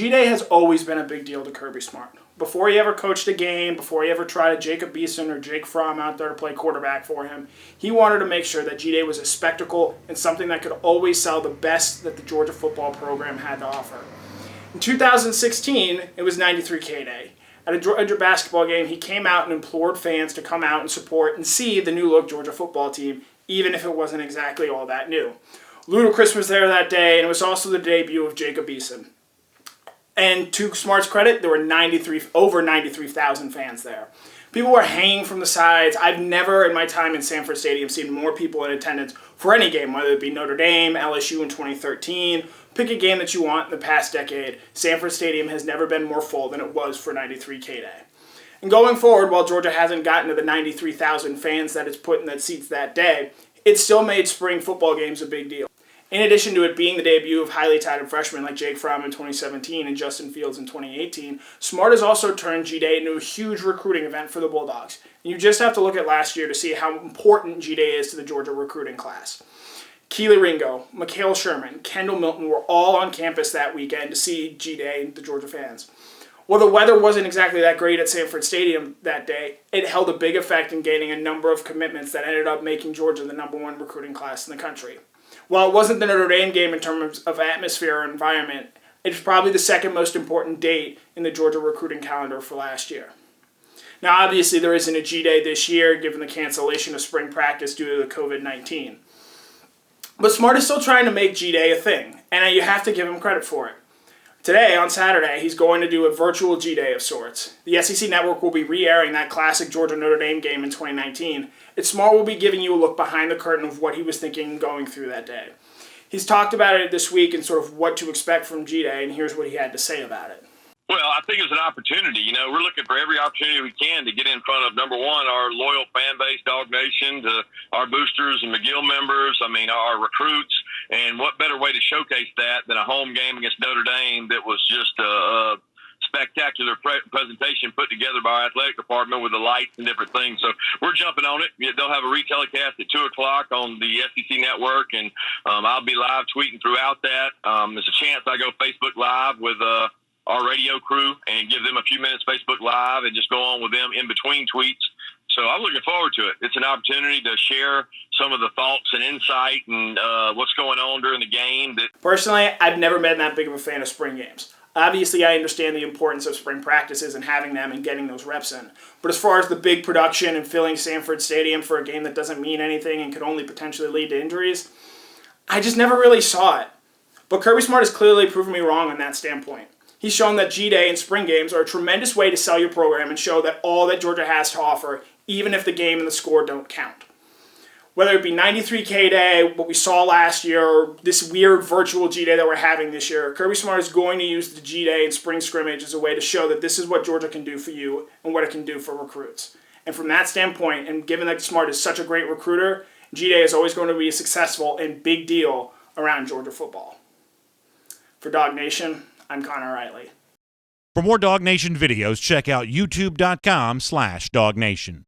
GDay has always been a big deal to Kirby Smart. Before he ever coached a game, before he ever tried a Jacob Beeson or Jake Fromm out there to play quarterback for him, he wanted to make sure that GDay was a spectacle and something that could always sell the best that the Georgia football program had to offer. In 2016, it was 93K Day. At a Georgia basketball game, he came out and implored fans to come out and support and see the new-look Georgia football team, even if it wasn't exactly all that new. Ludacris was there that day, and it was also the debut of Jacob Beeson. And to Smart's credit, there were over 93,000 fans there. People were hanging from the sides. I've never, in my time in Sanford Stadium, seen more people in attendance for any game, whether it be Notre Dame, LSU in 2013. Pick a game that you want in the past decade. Sanford Stadium has never been more full than it was for 93K Day. And going forward, while Georgia hasn't gotten to the 93,000 fans that it's put in the seats that day, it still made spring football games a big deal. In addition to it being the debut of highly touted freshmen like Jake Fromm in 2017 and Justin Fields in 2018, Smart has also turned GDay into a huge recruiting event for the Bulldogs. And you just have to look at last year to see how important GDay is to the Georgia recruiting class. Keely Ringo, Mikhail Sherman, Kendall Milton were all on campus that weekend to see GDay and the Georgia fans. While the weather wasn't exactly that great at Sanford Stadium that day, it held a big effect in gaining a number of commitments that ended up making Georgia the #1 recruiting class in the country. While it wasn't the Notre Dame game in terms of atmosphere or environment, it's probably the second most important date in the Georgia recruiting calendar for last year. Now, obviously, there isn't a GDay this year given the cancellation of spring practice due to the COVID-19. But Smart is still trying to make GDay a thing, and you have to give him credit for it. Today, on Saturday, he's going to do a virtual GDay of sorts. The SEC Network will be re-airing that classic Georgia-Notre Dame game in 2019, and Smart will be giving you a look behind the curtain of what he was thinking going through that day. He's talked about it this week and sort of what to expect from GDay, and here's what he had to say about it. Well, I think it's an opportunity. You know, we're looking for every opportunity we can to get in front of, number one, our loyal fan base, Dog Nation, to our boosters and McGill members, our recruits. And what better way to showcase that than a home game against Notre Dame that was just a spectacular presentation put together by our athletic department with the lights and different things. So we're jumping on it. They'll have a retelecast at 2 o'clock on the SEC Network, and I'll be live tweeting throughout that. There's a chance I go Facebook Live with our radio crew and give them a few minutes Facebook Live and just go on with them in between tweets. So I'm looking forward to it. It's an opportunity to share some of the thoughts and insight and what's going on during the game. Personally, I've never been that big of a fan of spring games. Obviously, I understand the importance of spring practices and having them and getting those reps in. But as far as the big production and filling Sanford Stadium for a game that doesn't mean anything and could only potentially lead to injuries, I just never really saw it. But Kirby Smart has clearly proven me wrong on that standpoint. He's shown that GDay and spring games are a tremendous way to sell your program and show that all that Georgia has to offer, even if the game and the score don't count. Whether it be 93K Day, what we saw last year, or this weird virtual GDay that we're having this year, Kirby Smart is going to use the GDay and spring scrimmage as a way to show that this is what Georgia can do for you and what it can do for recruits. And from that standpoint, and given that Smart is such a great recruiter, GDay is always going to be a successful and big deal around Georgia football. For Dog Nation, I'm Connor Riley. For more Dog Nation videos, check out youtube.com/DogNation.